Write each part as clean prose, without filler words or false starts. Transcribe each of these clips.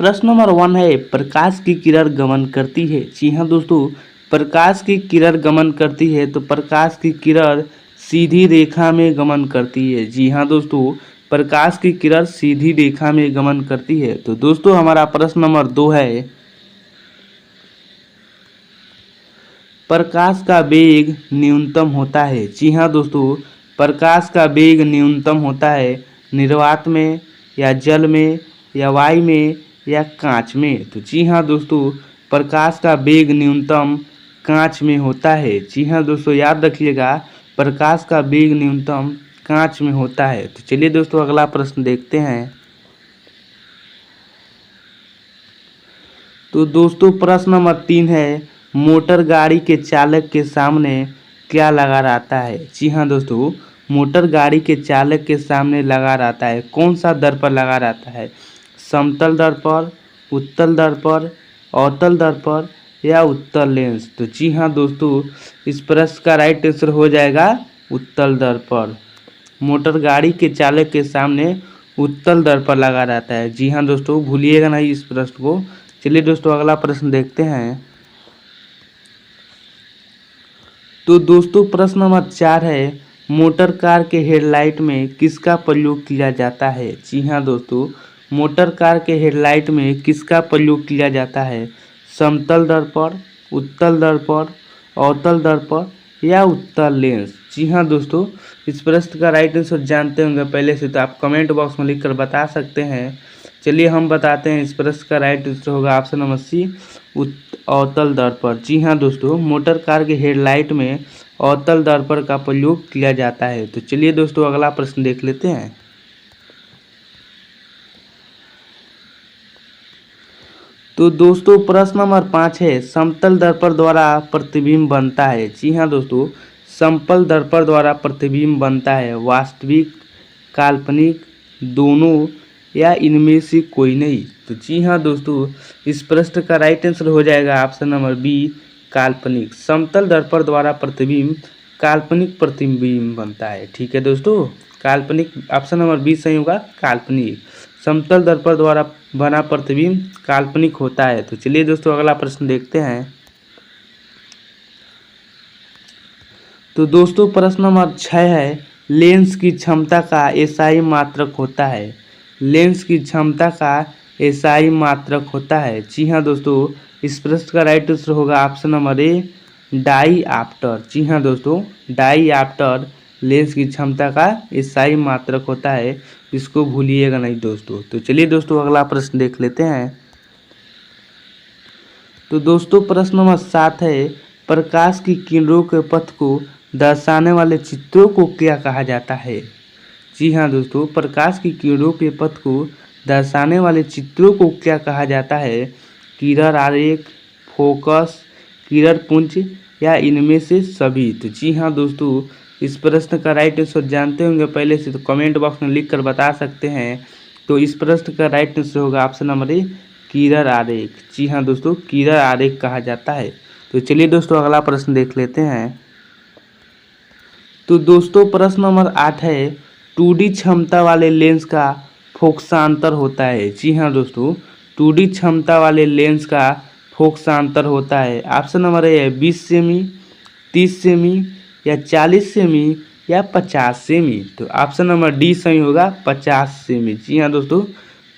प्रश्न नंबर 1 है, प्रकाश की किरण गमन करती है। जी हाँ दोस्तों, प्रकाश की किरण गमन करती है तो प्रकाश की किरण सीधी रेखा में गमन करती है। जी हाँ दोस्तों, प्रकाश की किरण सीधी रेखा में गमन करती है। तो दोस्तों हमारा प्रश्न नंबर 2 है, प्रकाश का वेग न्यूनतम होता है। जी हाँ दोस्तों, प्रकाश का वेग न्यूनतम होता है निर्वात में या जल में या वायु में या कांच में। तो जी हाँ दोस्तों, प्रकाश का वेग न्यूनतम कांच में होता है। जी हाँ दोस्तों, याद रखिएगा, प्रकाश का वेग न्यूनतम कांच में होता है। तो चलिए दोस्तों अगला प्रश्न देखते हैं। तो दोस्तों प्रश्न नंबर 3 है, मोटर गाड़ी के चालक के सामने क्या लगा रहता है। जी हाँ दोस्तों, मोटर गाड़ी के चालक के सामने लगा रहता है। कौन सा दर्पण लगा रहता है, समतल दर्पण, उत्तल दर्पण, अवतल दर्पण या उत्तल लेंस। तो जी हाँ दोस्तों, इस प्रश्न का राइट आंसर हो जाएगा उत्तल दर्पण। मोटर गाड़ी के चालक के सामने उत्तल दर्पण लगा रहता है। जी हाँ दोस्तों, भूलिएगा नहीं इस प्रश्न को। चलिए दोस्तों अगला प्रश्न देखते हैं। तो दोस्तों प्रश्न नंबर 4 है, मोटर कार के हेडलाइट में किसका प्रयोग किया जाता है। जी हाँ दोस्तों, मोटर कार के हेडलाइट में किसका प्रयोग किया जाता है, समतल दर्पण, उत्तल दर्पण, अवतल दर्पण या उत्तल लेंस। जी हाँ दोस्तों, इस प्रश्न का राइट आंसर जानते होंगे पहले से, तो आप कमेंट बॉक्स में लिखकर बता सकते हैं। चलिए हम बताते हैं, इस प्रश्न का राइट आंसर होगा ऑप्शन नंबर सी, अवतल दर्पण। जी हाँ दोस्तों, मोटर कार के हेडलाइट में अवतल दर्पण का प्रयोग किया जाता है। तो चलिए दोस्तों अगला प्रश्न देख लेते हैं। तो दोस्तों प्रश्न नंबर 5 है, समतल दर्पण द्वारा प्रतिबिंब बनता है। जी हाँ दोस्तों, समतल दर्पण द्वारा प्रतिबिंब बनता है वास्तविक, काल्पनिक, दोनों या इनमें से कोई नहीं। तो जी हाँ दोस्तों, इस प्रश्न का राइट आंसर हो जाएगा ऑप्शन नंबर बी, काल्पनिक। समतल दर्पण द्वारा प्रतिबिंब काल्पनिक प्रतिबिंब बनता है। ठीक है दोस्तों, काल्पनिक, ऑप्शन नंबर बी सही होगा, काल्पनिक। समतल दर्पण द्वारा बना प्रतिबिंब काल्पनिक होता है। तो चलिए दोस्तों अगला प्रश्न देखते हैं। तो दोस्तों प्रश्न नंबर 6 है, लेंस की क्षमता का एसआई मात्रक होता है। लेंस की क्षमता का एसआई मात्रक होता है। जी हाँ दोस्तों, इस प्रश्न का राइट आंसर होगा option number A, die after. जी हाँ दोस्तों, डाई आफ्टर लेंस की क्षमता का एसआई मात्रक होता है, इसको भूलिएगा नहीं दोस्तों। तो चलिए दोस्तों अगला प्रश्न देख लेते हैं। तो दोस्तों प्रश्न नंबर 7 है, प्रकाश की किरणों के पथ को दर्शाने वाले चित्रों को क्या कहा जाता है। जी हाँ दोस्तों, प्रकाश की किरणों के पथ को दर्शाने वाले चित्रों को क्या कहा जाता है, किरण आरेख, फोकस, किरण पुंज या इनमें से सभी। तो जी हाँ दोस्तों, इस प्रश्न का राइट आंसर जानते होंगे पहले से, तो कमेंट बॉक्स में लिख कर बता सकते हैं। तो इस प्रश्न का राइट आंसर होगा ऑप्शन नंबर ए, किरण आरेख। जी हाँ दोस्तों, किरण आरेख कहा जाता है। तो चलिए दोस्तों अगला प्रश्न देख लेते हैं। तो दोस्तों प्रश्न नंबर 8 है, 2D क्षमता वाले लेंस का फोकसांतर होता है। जी हाँ दोस्तों, 2D क्षमता वाले लेंस का फोकसांतर होता है। ऑप्शन नंबर ए है 20 सेमी, 30 सेमी या 40 सेमी या 50 सेमी। तो ऑप्शन नंबर डी सही होगा, 50 सेमी। जी हाँ दोस्तों,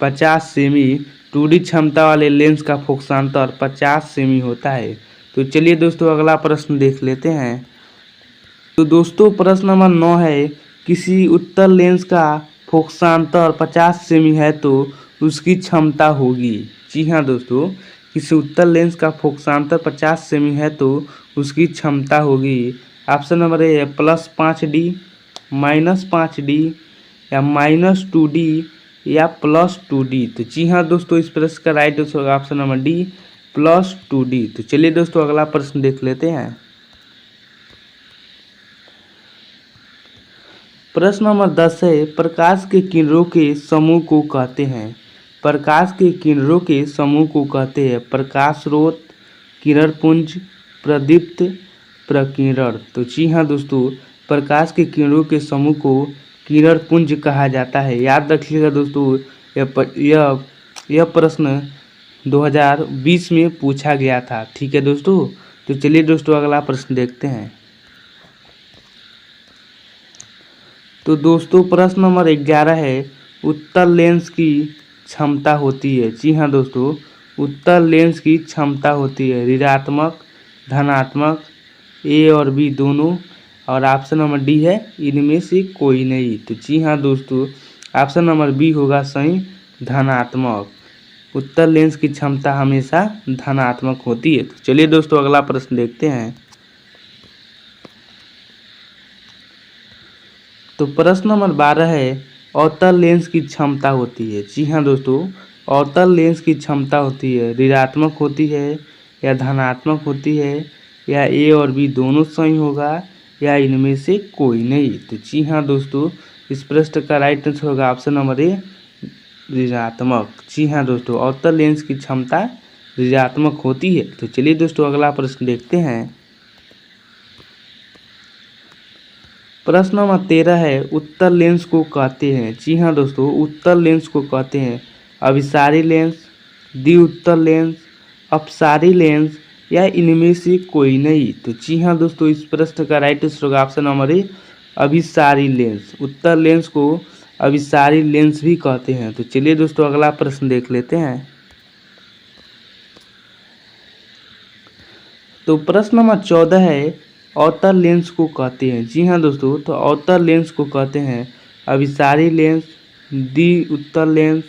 50 सेमी 2D क्षमता वाले लेंस का फोकसांतर 50 सेमी होता है। तो चलिए दोस्तों अगला प्रश्न देख लेते हैं। तो दोस्तों प्रश्न नंबर 9 है, किसी उत्तल लेंस का फोकसांतर 50 सेमी है तो उसकी क्षमता होगी। जी हाँ दोस्तों, किसी उत्तल लेंस का फोकसांतर 50 सेमी है तो उसकी क्षमता होगी। ऑप्शन नंबर ए है +5D, -5D या -2D या +2D। तो जी हाँ दोस्तों, इस प्रश्न का राइट आंसर होगा ऑप्शन नंबर डी, +2D। तो चलिए दोस्तों अगला प्रश्न देख लेते हैं। प्रश्न नंबर 10 है, प्रकाश के किरणों के समूह को कहते हैं। प्रकाश के किरणों के समूह को कहते हैं प्रकाश स्रोत, किरण पुंज, प्रदीप्त, प्रकीर्ण। तो जी हाँ दोस्तों, प्रकाश के किरणों के समूह को किरण पुंज कहा जाता है। याद रखिएगा दोस्तों, यह यह प्रश्न 2020 में पूछा गया था। ठीक है दोस्तों, तो चलिए दोस्तों अगला प्रश्न देखते हैं। तो दोस्तों प्रश्न नंबर 11 है, उत्तल लेंस की क्षमता होती है। जी हाँ दोस्तों, उत्तल लेंस की क्षमता होती है ऋणात्मक, धनात्मक, ए और बी दोनों, और ऑप्शन नंबर डी है इनमें से कोई नहीं। तो जी हाँ दोस्तों, ऑप्शन नंबर बी होगा सही, धनात्मक। उत्तल लेंस की क्षमता हमेशा धनात्मक होती है। तो चलिए दोस्तों अगला प्रश्न देखते हैं। तो प्रश्न नंबर 12 है, अवतल लेंस की क्षमता होती है। जी हाँ दोस्तों, अवतल लेंस की क्षमता होती है ऋणात्मक होती है या धनात्मक होती है, या ए और बी दोनों सही होगा, या इनमें से कोई नहीं। तो जी हाँ दोस्तों, इस प्रश्न का राइट आंसर होगा ऑप्शन नंबर ए, ऋणात्मक। जी हाँ दोस्तों, अवतल लेंस की क्षमता ऋणात्मक होती है। तो चलिए दोस्तों अगला प्रश्न देखते हैं। प्रश्न नंबर 13 है, उत्तल लेंस को कहते हैं। जी हाँ दोस्तों, उत्तल लेंस को कहते हैं अभिसारी लेंस, द्विउत्तल लेंस, अपसारी लेंस, या इनमें से कोई नहीं। तो जी हाँ दोस्तों, इस प्रश्न का राइट आंसर होगा ऑप्शन नंबर ए, अभिसारी लेंस। उत्तल लेंस को अभिसारी लेंस भी कहते हैं। तो चलिए दोस्तों अगला प्रश्न देख लेते हैं। तो प्रश्न नंबर 14 है, अवतल लेंस को कहते हैं। जी हाँ दोस्तों, तो अवतल लेंस को कहते हैं अभिसारी लेंस, द्विउत्तल लेंस,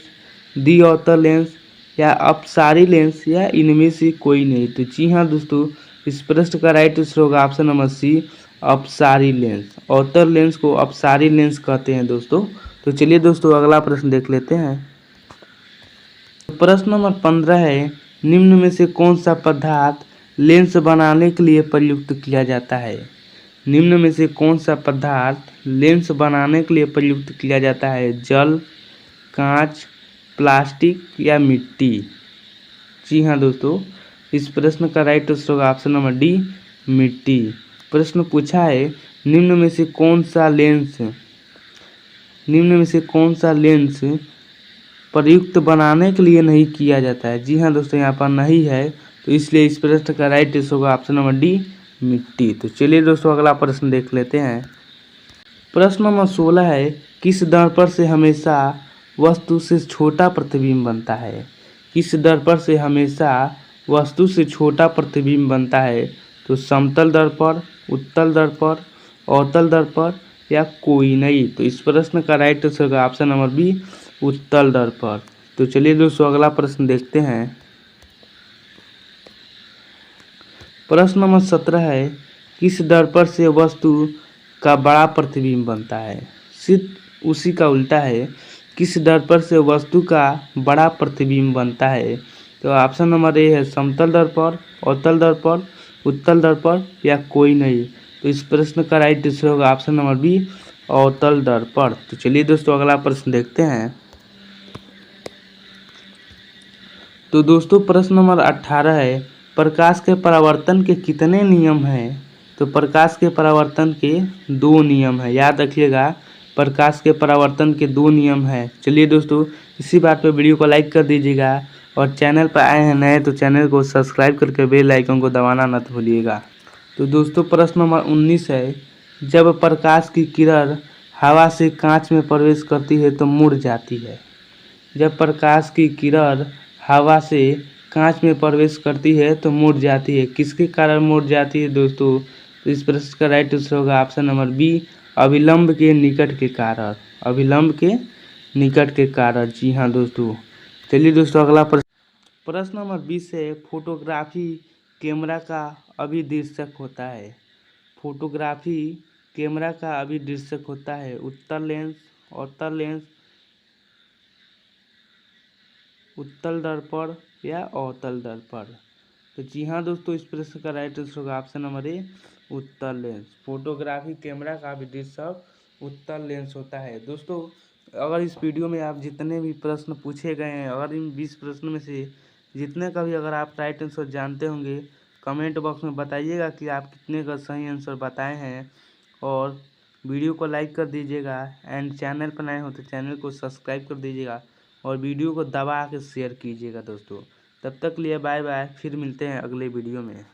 द्विअवतल लेंस, या अपसारी लेंस, या इनमें से कोई नहीं। तो जी हाँ दोस्तों, इस प्रश्न का राइट आंसर होगा ऑप्शन नंबर सी, अपसारी लेंस। अवतल लेंस को अपसारी लेंस कहते हैं दोस्तों। तो चलिए दोस्तों अगला प्रश्न देख लेते हैं। प्रश्न नंबर 15 है, निम्न में से कौन सा पदार्थ लेंस बनाने के लिए प्रयुक्त किया जाता है। निम्न में से कौन सा पदार्थ लेंस बनाने के लिए प्रयुक्त किया जाता है, जल, कांच, प्लास्टिक, या मिट्टी। जी हाँ दोस्तों, इस प्रश्न का राइट आंसर होगा ऑप्शन नंबर डी, मिट्टी। प्रश्न पूछा है, निम्न में से कौन सा लेंस प्रयुक्त बनाने के लिए नहीं किया जाता है। जी हाँ दोस्तों, यहाँ पर नहीं है, तो इसलिए इस प्रश्न का राइट आंसर होगा ऑप्शन नंबर डी, मिट्टी। तो चलिए दोस्तों अगला प्रश्न देख लेते हैं। प्रश्न नंबर 16 है, किस दर्पण से हमेशा वस्तु से छोटा प्रतिबिंब बनता है। किस दर्पण से हमेशा वस्तु से छोटा प्रतिबिंब बनता है। तो समतल दर्पण, उत्तल दर्पण, अवतल दर्पण, या कोई नहीं। तो इस प्रश्न का राइट आंसर होगा ऑप्शन नंबर बी, उत्तल दर्पण। तो चलिए दोस्तों अगला प्रश्न देखते हैं। प्रश्न नंबर 17 है, किस दर्पण से वस्तु का बड़ा प्रतिबिंब बनता है। सिर्फ उसी का उल्टा है, किस दर्पण से वस्तु का बड़ा प्रतिबिंब बनता है। तो ऑप्शन नंबर ए है समतल दर्पण, अवतल दर्पण, उत्तल दर्पण, या कोई नहीं। तो इस प्रश्न का राइट आंसर होगा ऑप्शन नंबर बी, अवतल दर्पण। तो चलिए दोस्तों अगला प्रश्न देखते हैं। तो दोस्तों प्रश्न नंबर 18 है, प्रकाश के परावर्तन के कितने नियम हैं। तो प्रकाश के परावर्तन के 2 नियम हैं, याद रखिएगा, प्रकाश के परावर्तन के 2 नियम हैं। चलिए दोस्तों इसी बात पे वीडियो को लाइक कर दीजिएगा, और चैनल पर आए हैं नए तो चैनल को सब्सक्राइब करके बेल आइकन को दबाना मत भूलिएगा। तो दोस्तों प्रश्न नंबर 19 है, जब प्रकाश की किरण हवा से कांच में प्रवेश करती है तो मुड़ जाती है। जब प्रकाश की किरण हवा से कांच में प्रवेश करती है तो मुड़ जाती है, किसके कारण मुड़ जाती है दोस्तों। तो इस प्रश्न का राइट आंसर होगा ऑप्शन नंबर बी, अभिलंब के निकट के कारण। अभिलंब के निकट के कारण। जी हाँ दोस्तों, चलिए दोस्तों अगला प्रश्न नंबर 20 है, फोटोग्राफी कैमरा का अभिदृश्यक होता है। फोटोग्राफी कैमरा का अभिदृश्यक होता है उत्तल लेंस, अवतल लेंस, उत्तल दर्पण, या अवतल दर्पण। तो जी हाँ दोस्तों, इस प्रश्न का राइट आंसर होगा ऑप्शन नंबर ए, उत्तल लेंस। फोटोग्राफी कैमरा का अभिदृश्यक उत्तल लेंस होता है। दोस्तों अगर इस वीडियो में आप जितने भी प्रश्न पूछे गए हैं, अगर इन 20 प्रश्न में से जितने का भी अगर आप राइट आंसर जानते होंगे, कमेंट बॉक्स में बताइएगा कि आप कितने का सही आंसर बताए हैं, और वीडियो को लाइक कर दीजिएगा, एंड चैनल पर नए हो तो चैनल को सब्सक्राइब कर दीजिएगा, और वीडियो को दबा के शेयर कीजिएगा दोस्तों। तब तक लिए बाय बाय, फिर मिलते हैं अगले वीडियो में।